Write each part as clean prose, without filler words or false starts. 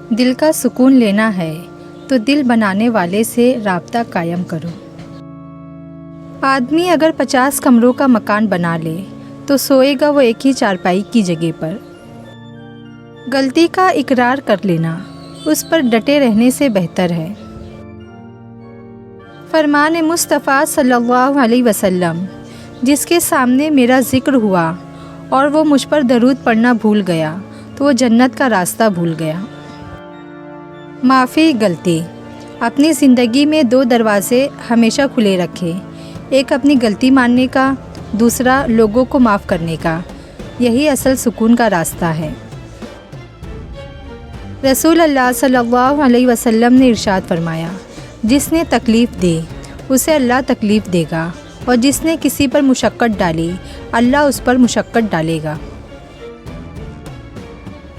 دل کا سکون لینا ہے تو دل بنانے والے سے رابطہ قائم کرو۔ آدمی اگر 50 کمروں کا مکان بنا لے تو سوئے گا وہ ایک ہی چارپائی کی جگہ پر۔ غلطی کا اقرار کر لینا اس پر ڈٹے رہنے سے بہتر ہے۔ فرمان مصطفیٰ صلی اللہ علیہ وسلم، جس کے سامنے میرا ذکر ہوا اور وہ مجھ پر درود پڑھنا بھول گیا تو وہ جنت کا راستہ بھول گیا۔ معافی غلطی۔ اپنی زندگی میں 2 دروازے ہمیشہ کھلے رکھے، ایک اپنی غلطی ماننے کا، دوسرا لوگوں کو معاف کرنے کا۔ یہی اصل سکون کا راستہ ہے۔ رسول اللہ صلی اللہ علیہ وسلم نے ارشاد فرمایا، جس نے تکلیف دی اسے اللہ تکلیف دے گا، اور جس نے کسی پر مشقت ڈالی اللہ اس پر مشقت ڈالے گا۔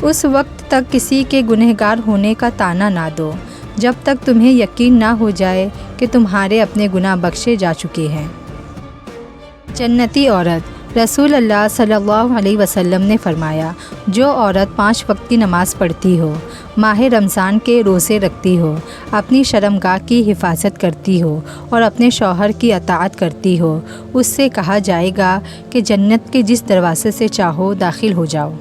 اس وقت تک کسی کے گنہگار ہونے کا طعنہ نہ دو جب تک تمہیں یقین نہ ہو جائے کہ تمہارے اپنے گناہ بخشے جا چکے ہیں۔ جنتی عورت۔ رسول اللہ صلی اللہ علیہ وسلم نے فرمایا، جو عورت 5 وقت کی نماز پڑھتی ہو، ماہ رمضان کے روزے رکھتی ہو، اپنی شرمگاہ کی حفاظت کرتی ہو اور اپنے شوہر کی اطاعت کرتی ہو، اس سے کہا جائے گا کہ جنت کے جس دروازے سے چاہو داخل ہو جاؤ۔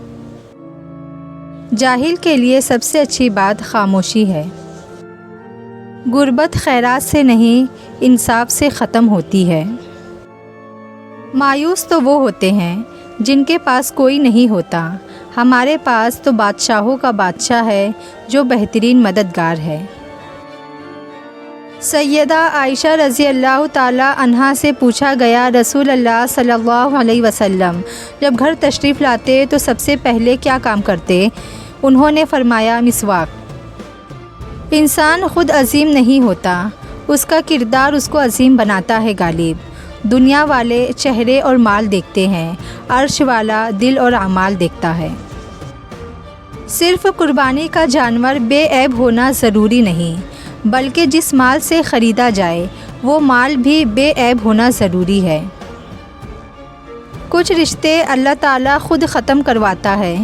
جاہل کے لیے سب سے اچھی بات خاموشی ہے۔ غربت خیرات سے نہیں، انصاف سے ختم ہوتی ہے۔ مایوس تو وہ ہوتے ہیں جن کے پاس کوئی نہیں ہوتا، ہمارے پاس تو بادشاہوں کا بادشاہ ہے جو بہترین مددگار ہے۔ سیدہ عائشہ رضی اللہ تعالی عنہا سے پوچھا گیا، رسول اللہ صلی اللہ علیہ وسلم جب گھر تشریف لاتے تو سب سے پہلے کیا کام کرتے؟ انہوں نے فرمایا، مسواک۔ انسان خود عظیم نہیں ہوتا، اس کا کردار اس کو عظیم بناتا ہے غالب۔ دنیا والے چہرے اور مال دیکھتے ہیں، عرش والا دل اور اعمال دیکھتا ہے۔ صرف قربانی کا جانور بے عیب ہونا ضروری نہیں، بلکہ جس مال سے خریدا جائے وہ مال بھی بے عیب ہونا ضروری ہے۔ کچھ رشتے اللہ تعالیٰ خود ختم کرواتا ہے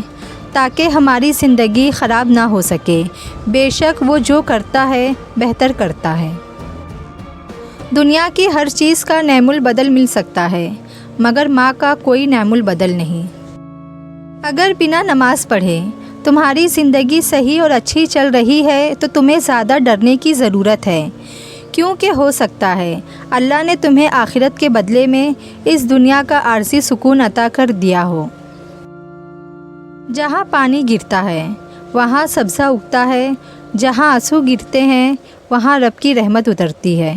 تاکہ ہماری زندگی خراب نہ ہو سکے۔ بے شک وہ جو کرتا ہے بہتر کرتا ہے۔ دنیا کی ہر چیز کا نعم البدل مل سکتا ہے، مگر ماں کا کوئی نعم البدل نہیں۔ اگر بنا نماز پڑھے تمہاری زندگی صحیح اور اچھی چل رہی ہے تو تمہیں زیادہ ڈرنے کی ضرورت ہے، کیونکہ ہو سکتا ہے اللہ نے تمہیں آخرت کے بدلے میں اس دنیا کا عارضی سکون عطا کر دیا ہو۔ جہاں پانی گرتا ہے وہاں سبزہ اگتا ہے، جہاں آنسو گرتے ہیں وہاں رب کی رحمت اترتی ہے۔